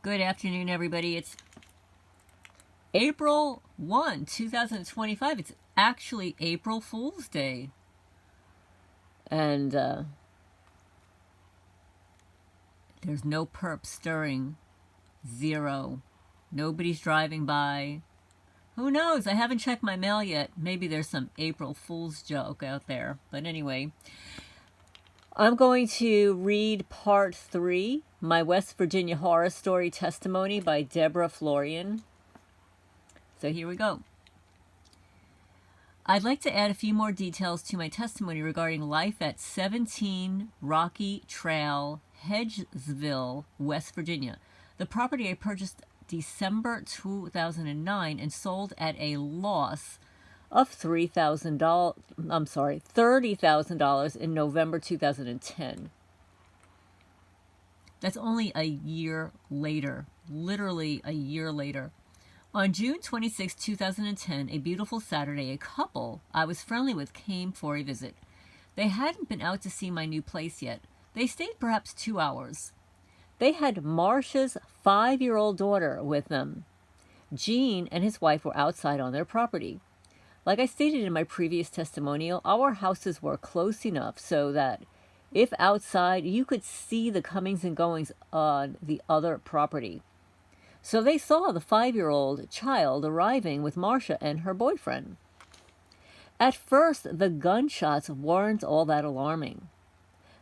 Good afternoon, everybody. It's April 1, 2025. It's actually April Fool's Day. And there's no perps stirring. Zero. Nobody's driving by. Who knows? I haven't checked my mail yet. Maybe there's some April Fool's joke out there. But anyway, I'm going to read part 3, my West Virginia horror story testimony by Deborah Florian. So here we go. I'd like to add a few more details to my testimony regarding life at 17 Rocky Trail, Hedgesville, West Virginia. The property I purchased December 2009 and sold at a loss of $30,000 in November 2010. That's only a year later, literally a year later. On June 26, 2010, a beautiful Saturday, a couple I was friendly with came for a visit. They hadn't been out to see my new place yet. They stayed perhaps 2 hours. They had Marcia's 5-year-old daughter with them. Gene and his wife were outside on their property. Like I stated in my previous testimonial, our houses were close enough so that if outside, you could see the comings and goings on the other property. So they saw the 5-year-old child arriving with Marcia and her boyfriend. At first, the gunshots weren't all that alarming.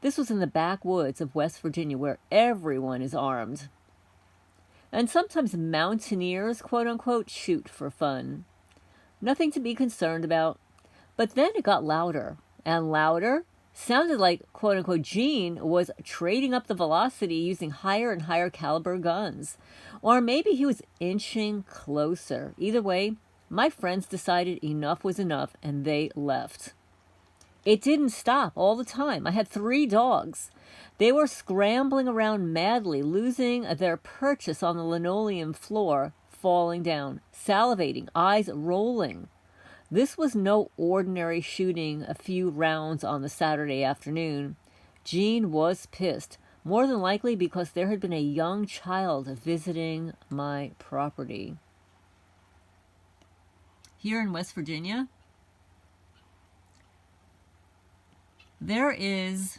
This was in the backwoods of West Virginia where everyone is armed. And sometimes mountaineers, quote-unquote, shoot for fun. Nothing to be concerned about. But then it got louder and louder. Sounded like, quote-unquote, Gene was trading up the velocity using higher and higher caliber guns. Or maybe he was inching closer. Either way, my friends decided enough was enough and they left. It didn't stop all the time. I had 3 dogs. They were scrambling around madly, losing their purchase on the linoleum floor, falling down, salivating, eyes rolling. This was no ordinary shooting a few rounds on the Saturday afternoon. Gene was pissed, more than likely because there had been a young child visiting my property. Here in West Virginia, there is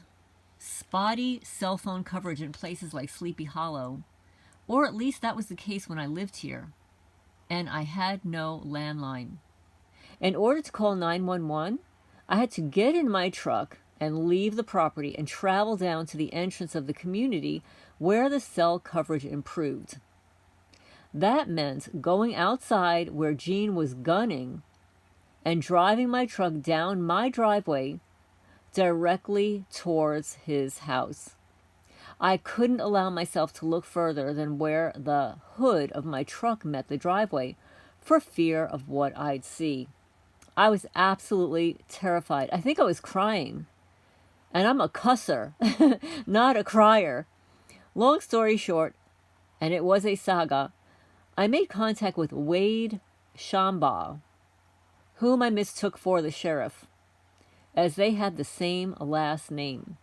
spotty cell phone coverage in places like Sleepy Hollow, or at least that was the case when I lived here, and I had no landline. In order to call 911, I had to get in my truck and leave the property and travel down to the entrance of the community where the cell coverage improved. That meant going outside where Gene was gunning and driving my truck down my driveway directly towards his house. I couldn't allow myself to look further than where the hood of my truck met the driveway for fear of what I'd see. I was absolutely terrified. I think I was crying. And I'm a cusser, not a crier. Long story short, and it was a saga, I made contact with Wade Shambaugh, whom I mistook for the sheriff, as they had the same last name.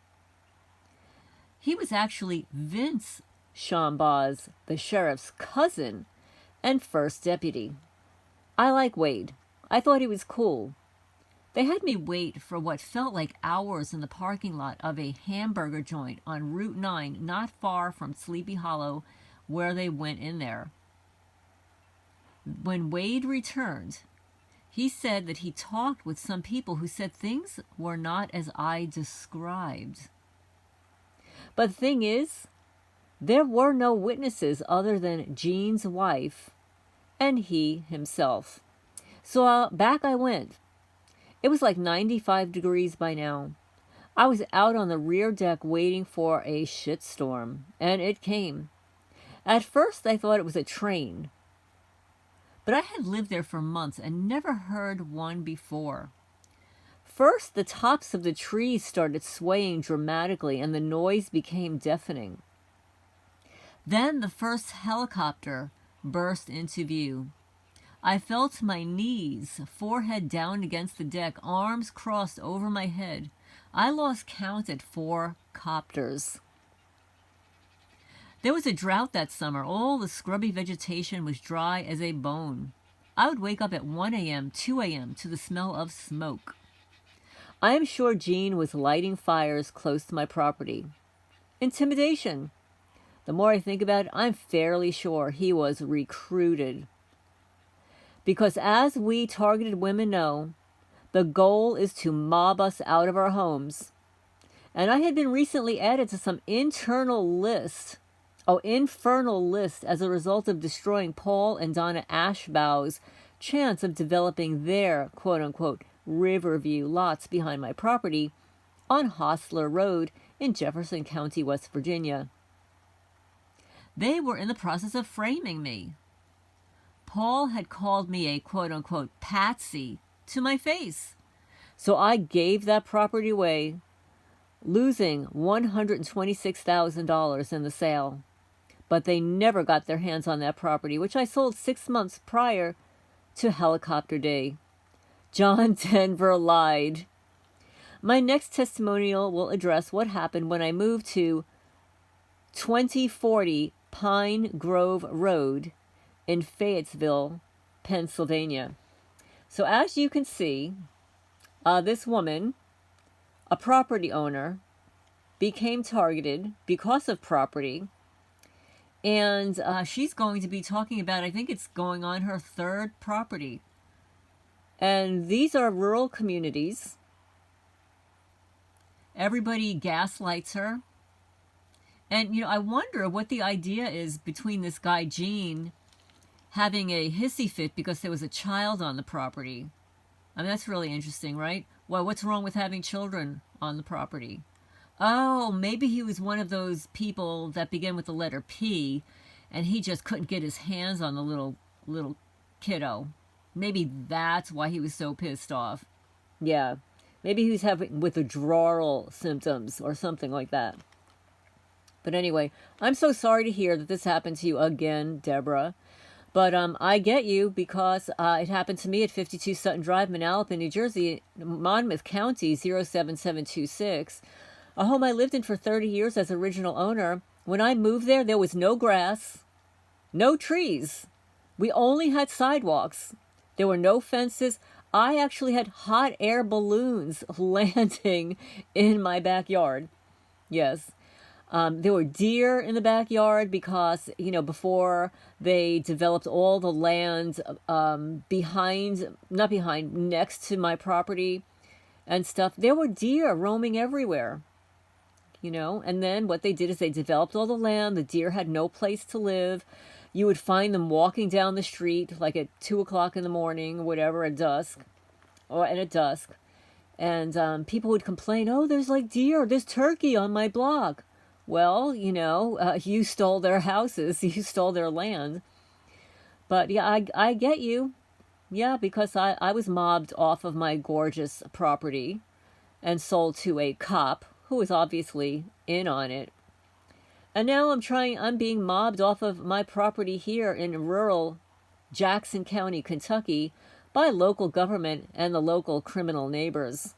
He was actually Vince Shambaugh's, the sheriff's cousin and first deputy. I like Wade. I thought he was cool. They had me wait for what felt like hours in the parking lot of a hamburger joint on Route 9, not far from Sleepy Hollow, where they went in there. When Wade returned, he said that he talked with some people who said things were not as I described. But the thing is, there were no witnesses other than Gene's wife and he himself. So back I went. It was like 95 degrees by now. I was out on the rear deck waiting for a shitstorm, and it came. At first I thought it was a train, but I had lived there for months and never heard one before. First, the tops of the trees started swaying dramatically and the noise became deafening. Then the first helicopter burst into view. I fell to my knees, forehead down against the deck, arms crossed over my head. I lost count at 4 copters. There was a drought that summer. All the scrubby vegetation was dry as a bone. I would wake up at 1 a.m., 2 a.m. to the smell of smoke. I am sure Gene was lighting fires close to my property. Intimidation. The more I think about it, I'm fairly sure he was recruited. Because as we targeted women know, the goal is to mob us out of our homes. And I had been recently added to some infernal list as a result of destroying Paul and Donna Ashbaugh's chance of developing their quote-unquote Riverview lots behind my property on Hostler Road in Jefferson County, West Virginia. They were in the process of framing me. Paul had called me a quote-unquote patsy to my face. So I gave that property away, losing $126,000 in the sale. But they never got their hands on that property, which I sold 6 months prior to Helicopter Day. John Denver lied. My next testimonial will address what happened when I moved to 2040 Pine Grove Road in Fayetteville, Pennsylvania. So as you can see, this woman, a property owner, became targeted because of property. And she's going to be talking about, I think it's going on her third property. And these are rural communities. Everybody gaslights her. And, you know, I wonder what the idea is between this guy, Gene, having a hissy fit because there was a child on the property. I mean, that's really interesting, right? Well, what's wrong with having children on the property? Oh, maybe he was one of those people that begin with the letter P, and he just couldn't get his hands on the little kiddo. Maybe that's why he was so pissed off. Yeah, maybe he was having withdrawal symptoms or something like that. But anyway, I'm so sorry to hear that this happened to you again, Deborah. But I get you, because it happened to me at 52 Sutton Drive, Manalapan, New Jersey, Monmouth County, 07726. A home I lived in for 30 years as original owner. When I moved there, there was no grass, no trees. We only had sidewalks. There were no fences. I actually had hot air balloons landing in my backyard. Yes. There were deer in the backyard because, you know, before they developed all the land next to my property and stuff, there were deer roaming everywhere, you know. And then what they did is they developed all the land. The deer had no place to live. You would find them walking down the street like at 2 o'clock in the morning or whatever, at dusk. And people would complain, oh, there's like deer, there's turkey on my block. Well, you know, you stole their houses, you stole their land. But yeah, I get you. Yeah, because I was mobbed off of my gorgeous property and sold to a cop who was obviously in on it. And now I'm being mobbed off of my property here in rural Jackson County, Kentucky, by local government and the local criminal neighbors.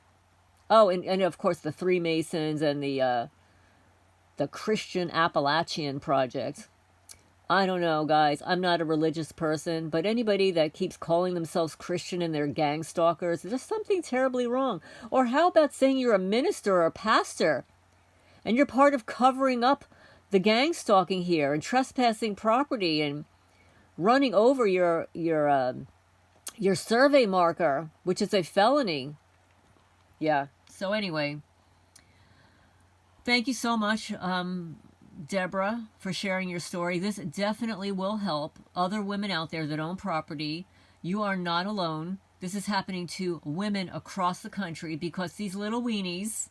Oh, and of course the Freemasons and the Christian Appalachian Project. I don't know, guys. I'm not a religious person, but anybody that keeps calling themselves Christian and they're gang stalkers, there's something terribly wrong. Or how about saying you're a minister or a pastor and you're part of covering up the gang stalking here and trespassing property and running over your survey marker, which is a felony. Yeah. So anyway, thank you so much, Deborah, for sharing your story. This definitely will help other women out there that own property. You are not alone. This is happening to women across the country because these little weenies,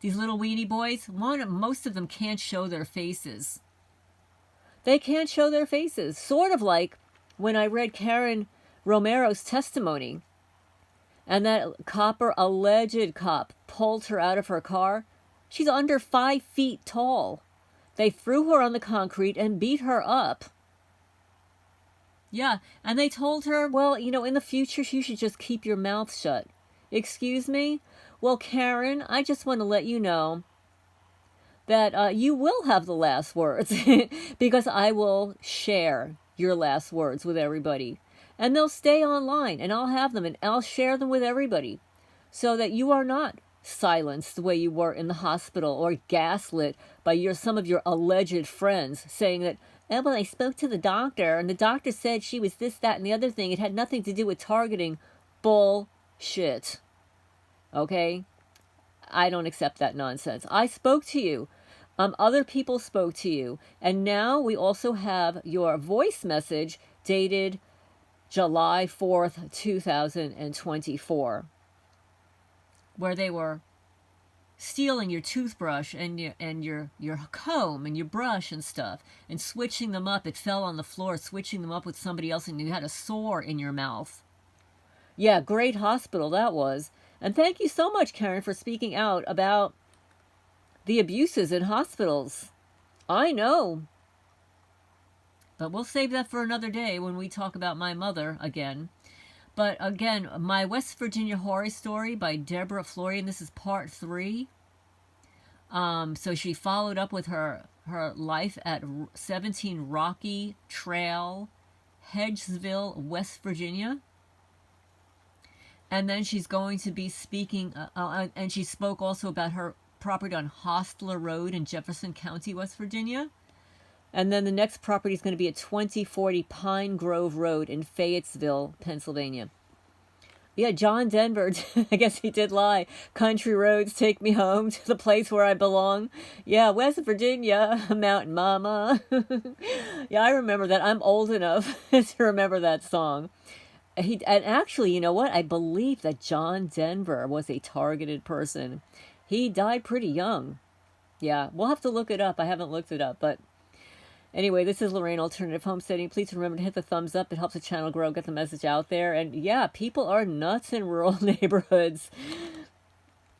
these little weenie boys, most of them can't show their faces. They can't show their faces. Sort of like when I read Karen Romero's testimony and that alleged cop, pulled her out of her car. She's under 5 feet tall. They threw her on the concrete and beat her up. Yeah, and they told her, well, you know, in the future, you should just keep your mouth shut. Excuse me? Well, Karen, I just want to let you know that you will have the last words because I will share your last words with everybody. And they'll stay online, and I'll have them, and I'll share them with everybody so that you are not silenced the way you were in the hospital or gaslit by some of your alleged friends saying that, oh, well, I spoke to the doctor, and the doctor said she was this, that, and the other thing. It had nothing to do with targeting. Bullshit. Okay? I don't accept that nonsense. I spoke to you. Other people spoke to you. And now we also have your voice message dated July 4th, 2024, where they were stealing your toothbrush and your comb and your brush and stuff and switching them up. It fell on the floor, switching them up with somebody else, and you had a sore in your mouth. Yeah, great hospital that was. And thank you so much, Karen, for speaking out about the abuses in hospitals. I know. But we'll save that for another day when we talk about my mother again. But again, my West Virginia horror story by Deborah Florian. This is part 3. So she followed up with her life at 17 Rocky Trail, Hedgesville, West Virginia. And then she's going to be speaking, and she spoke also about her property on Hostler Road in Jefferson County, West Virginia. And then the next property is going to be at 2040 Pine Grove Road in Fayetteville, Pennsylvania. Yeah, John Denver, I guess he did lie. Country roads take me home to the place where I belong. Yeah, West Virginia, Mountain Mama. Yeah, I remember that. I'm old enough to remember that song. And actually, you know what? I believe that John Denver was a targeted person. He died pretty young. Yeah, we'll have to look it up. I haven't looked it up, but anyway, this is Lorraine Alternative Homesteading. Please remember to hit the thumbs up. It helps the channel grow, get the message out there. And yeah, people are nuts in rural neighborhoods.